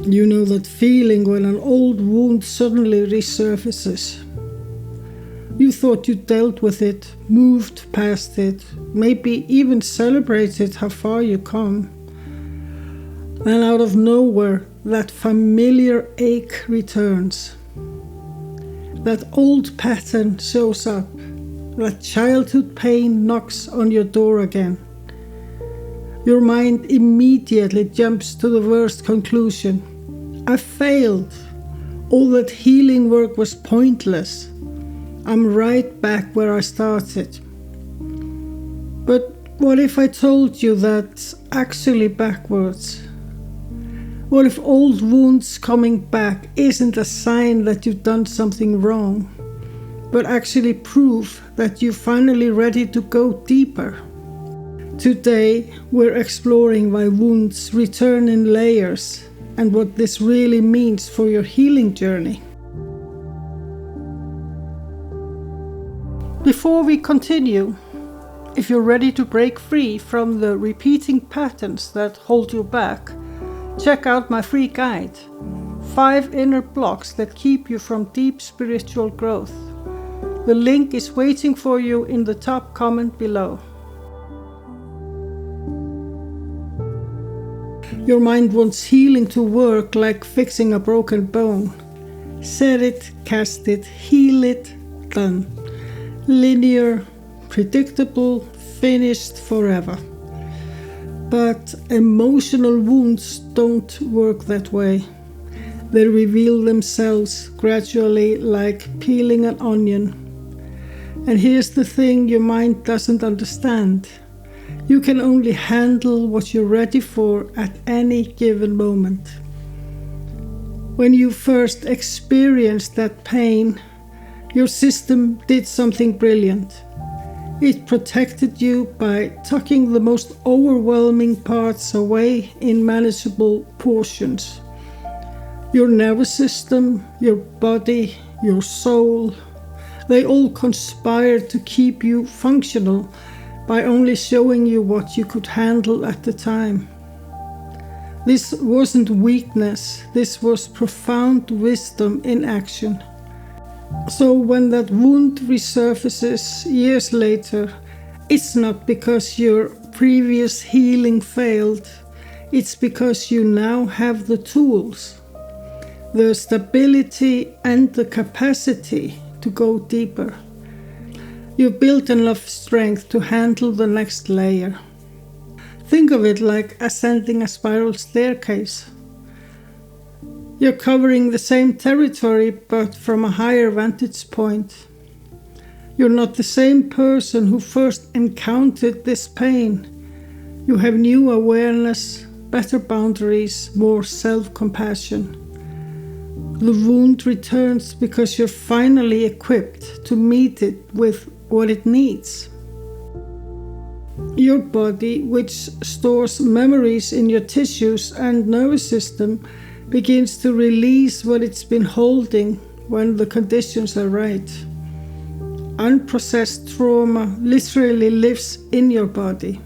You know that feeling when an old wound suddenly resurfaces. You thought you dealt with it, moved past it, maybe even celebrated how far you come. Then out of nowhere, that familiar ache returns. That old pattern shows up. That childhood pain knocks on your door again. Your mind immediately jumps to the worst conclusion. I failed. All that healing work was pointless. I'm right back where I started. But what if I told you that's actually backwards? What if old wounds coming back isn't a sign that you've done something wrong, but actually proof that you're finally ready to go deeper? Today, we're exploring why wounds return in layers and what this really means for your healing journey. Before we continue, if you're ready to break free from the repeating patterns that hold you back, check out my free guide, 5 Inner Blocks That Keep You from Deep Spiritual Growth. The link is waiting for you in the top comment below. Your mind wants healing to work like fixing a broken bone. Set it, cast it, heal it, done. Linear, predictable, finished forever. But emotional wounds don't work that way. They reveal themselves gradually like peeling an onion. And here's the thing your mind doesn't understand. You can only handle what you're ready for at any given moment. When you first experienced that pain, your system did something brilliant. It protected you by tucking the most overwhelming parts away in manageable portions. Your nervous system, your body, your soul, they all conspired to keep you functional by only showing you what you could handle at the time. This wasn't weakness, this was profound wisdom in action. So when that wound resurfaces years later, it's not because your previous healing failed, it's because you now have the tools, the stability and the capacity to go deeper. You've built enough strength to handle the next layer. Think of it like ascending a spiral staircase. You're covering the same territory, but from a higher vantage point. You're not the same person who first encountered this pain. You have new awareness, better boundaries, more self-compassion. The wound returns because you're finally equipped to meet it with what it needs. Your body, which stores memories in your tissues and nervous system, begins to release what it's been holding when the conditions are right. Unprocessed trauma literally lives in your body.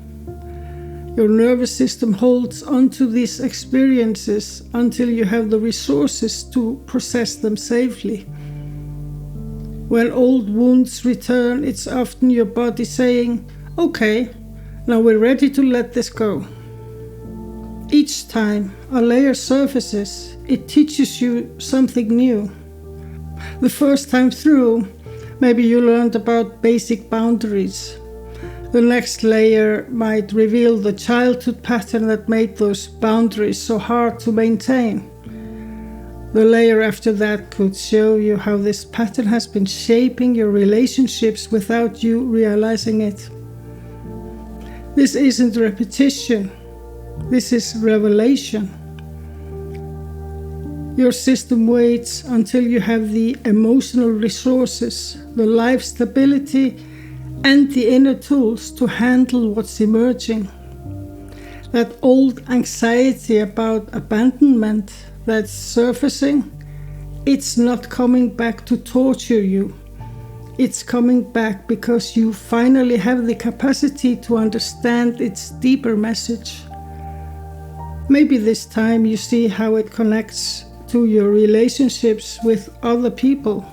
Your nervous system holds onto these experiences until you have the resources to process them safely. When old wounds return, it's often your body saying, "Okay, now we're ready to let this go." Each time a layer surfaces, it teaches you something new. The first time through, maybe you learned about basic boundaries. The next layer might reveal the childhood pattern that made those boundaries so hard to maintain. The layer after that could show you how this pattern has been shaping your relationships without you realizing it. This isn't repetition. This is revelation. Your system waits until you have the emotional resources, the life stability, and the inner tools to handle what's emerging. That old anxiety about abandonment that's surfacing, it's not coming back to torture you. It's coming back because you finally have the capacity to understand its deeper message. Maybe this time you see how it connects to your relationships with other people.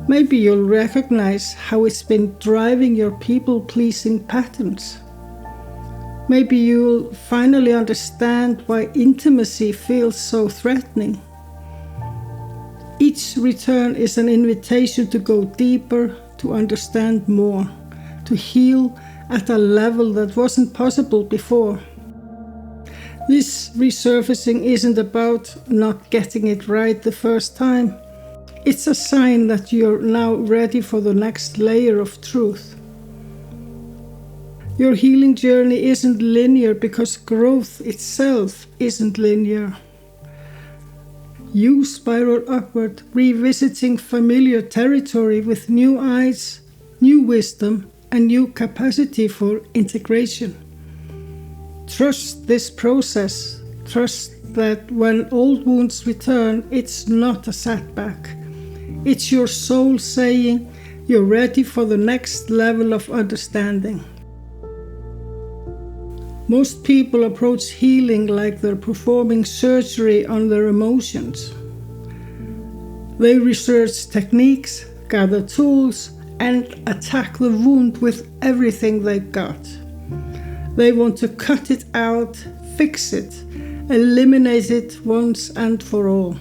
Maybe you'll recognize how it's been driving your people-pleasing patterns. Maybe you'll finally understand why intimacy feels so threatening. Each return is an invitation to go deeper, to understand more, to heal at a level that wasn't possible before. This resurfacing isn't about not getting it right the first time. It's a sign that you're now ready for the next layer of truth. Your healing journey isn't linear because growth itself isn't linear. You spiral upward, revisiting familiar territory with new eyes, new wisdom, and new capacity for integration. Trust this process. Trust that when old wounds return, it's not a setback. It's your soul saying you're ready for the next level of understanding. Most people approach healing like they're performing surgery on their emotions. They research techniques, gather tools, and attack the wound with everything they got. They want to cut it out, fix it, eliminate it once and for all.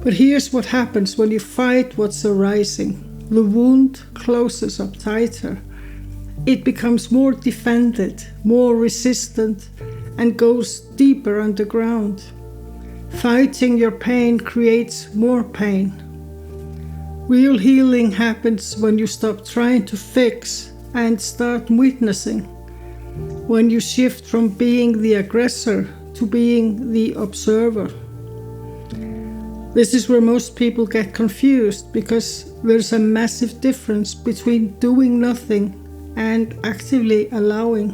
But here's what happens when you fight what's arising. The wound closes up tighter. It becomes more defended, more resistant, and goes deeper underground. Fighting your pain creates more pain. Real healing happens when you stop trying to fix and start witnessing. When you shift from being the aggressor to being the observer. This is where most people get confused because there's a massive difference between doing nothing and actively allowing.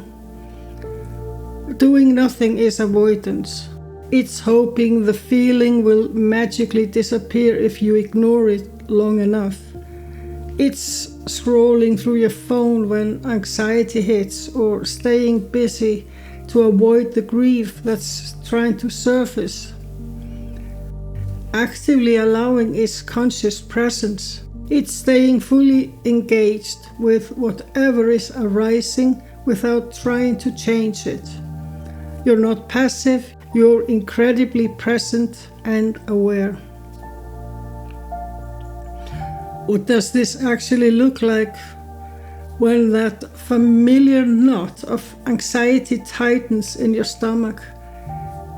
Doing nothing is avoidance. It's hoping the feeling will magically disappear if you ignore it long enough. It's scrolling through your phone when anxiety hits, or staying busy to avoid the grief that's trying to surface. Actively allowing is conscious presence. It's staying fully engaged with whatever is arising without trying to change it. You're not passive, you're incredibly present and aware. What does this actually look like when that familiar knot of anxiety tightens in your stomach?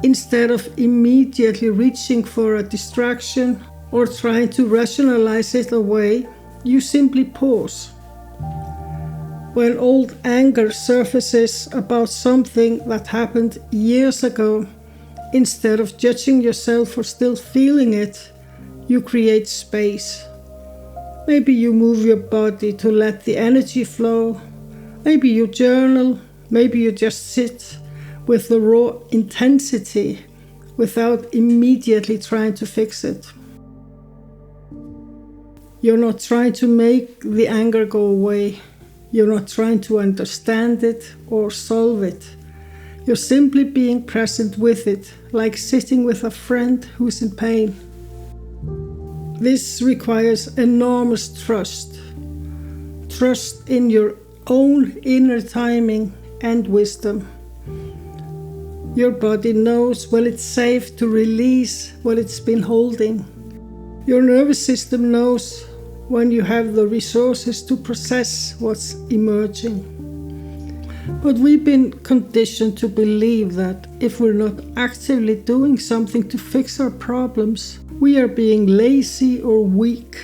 Instead of immediately reaching for a distraction or trying to rationalize it away, you simply pause. When old anger surfaces about something that happened years ago, instead of judging yourself for still feeling it, you create space. Maybe you move your body to let the energy flow. Maybe you journal. Maybe you just sit with the raw intensity without immediately trying to fix it. You're not trying to make the anger go away. You're not trying to understand it or solve it. You're simply being present with it, like sitting with a friend who's in pain. This requires enormous trust. Trust in your own inner timing and wisdom. Your body knows when it's safe to release what it's been holding. Your nervous system knows when you have the resources to process what's emerging. But we've been conditioned to believe that if we're not actively doing something to fix our problems, we are being lazy or weak.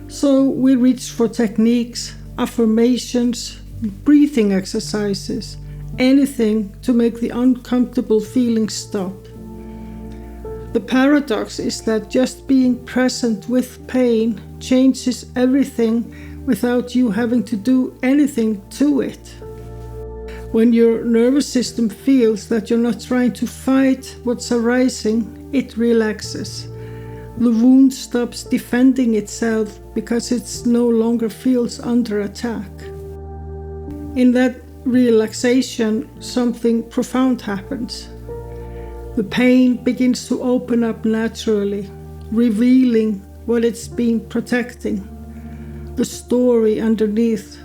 So we reach for techniques, affirmations, breathing exercises, anything to make the uncomfortable feeling stop. The paradox is that just being present with pain changes everything without you having to do anything to it. When your nervous system feels that you're not trying to fight what's arising, it relaxes. The wound stops defending itself because it no longer feels under attack. In that relaxation, something profound happens. The pain begins to open up naturally, revealing what it's been protecting, the story underneath,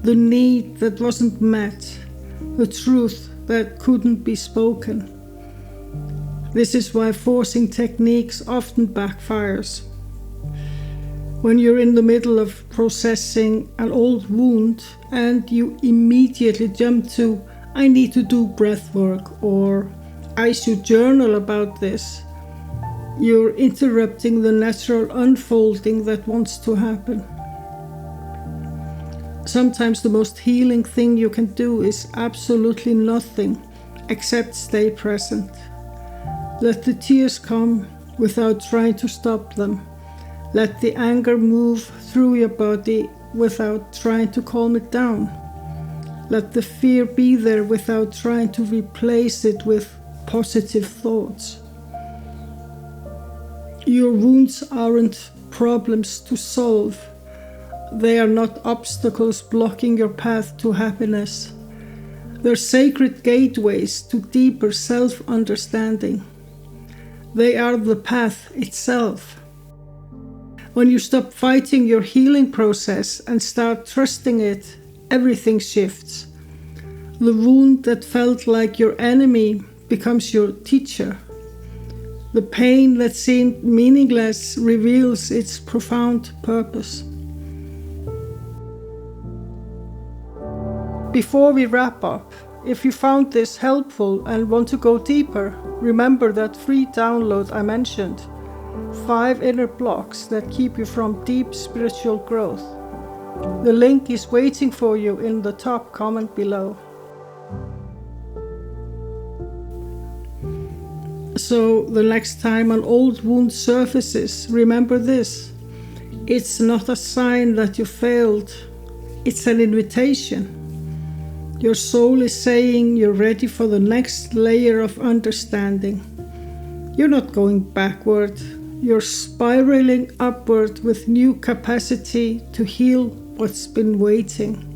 the need that wasn't met, the truth that couldn't be spoken. This is why forcing techniques often backfires. When you're in the middle of processing an old wound and you immediately jump to, I need to do breath work, or I should journal about this, you're interrupting the natural unfolding that wants to happen. Sometimes the most healing thing you can do is absolutely nothing except stay present. Let the tears come without trying to stop them. Let the anger move through your body without trying to calm it down. Let the fear be there without trying to replace it with positive thoughts. Your wounds aren't problems to solve. They are not obstacles blocking your path to happiness. They're sacred gateways to deeper self-understanding. They are the path itself. When you stop fighting your healing process and start trusting it, everything shifts. The wound that felt like your enemy becomes your teacher. The pain that seemed meaningless reveals its profound purpose. Before we wrap up, if you found this helpful and want to go deeper, remember that free download I mentioned, 5 inner blocks that keep you from deep spiritual growth. The link is waiting for you in the top comment below. So the next time an old wound surfaces, remember this: it's not a sign that you failed, it's an invitation. Your soul is saying you're ready for the next layer of understanding. You're not going backward, you're spiraling upward with new capacity to heal what's been waiting.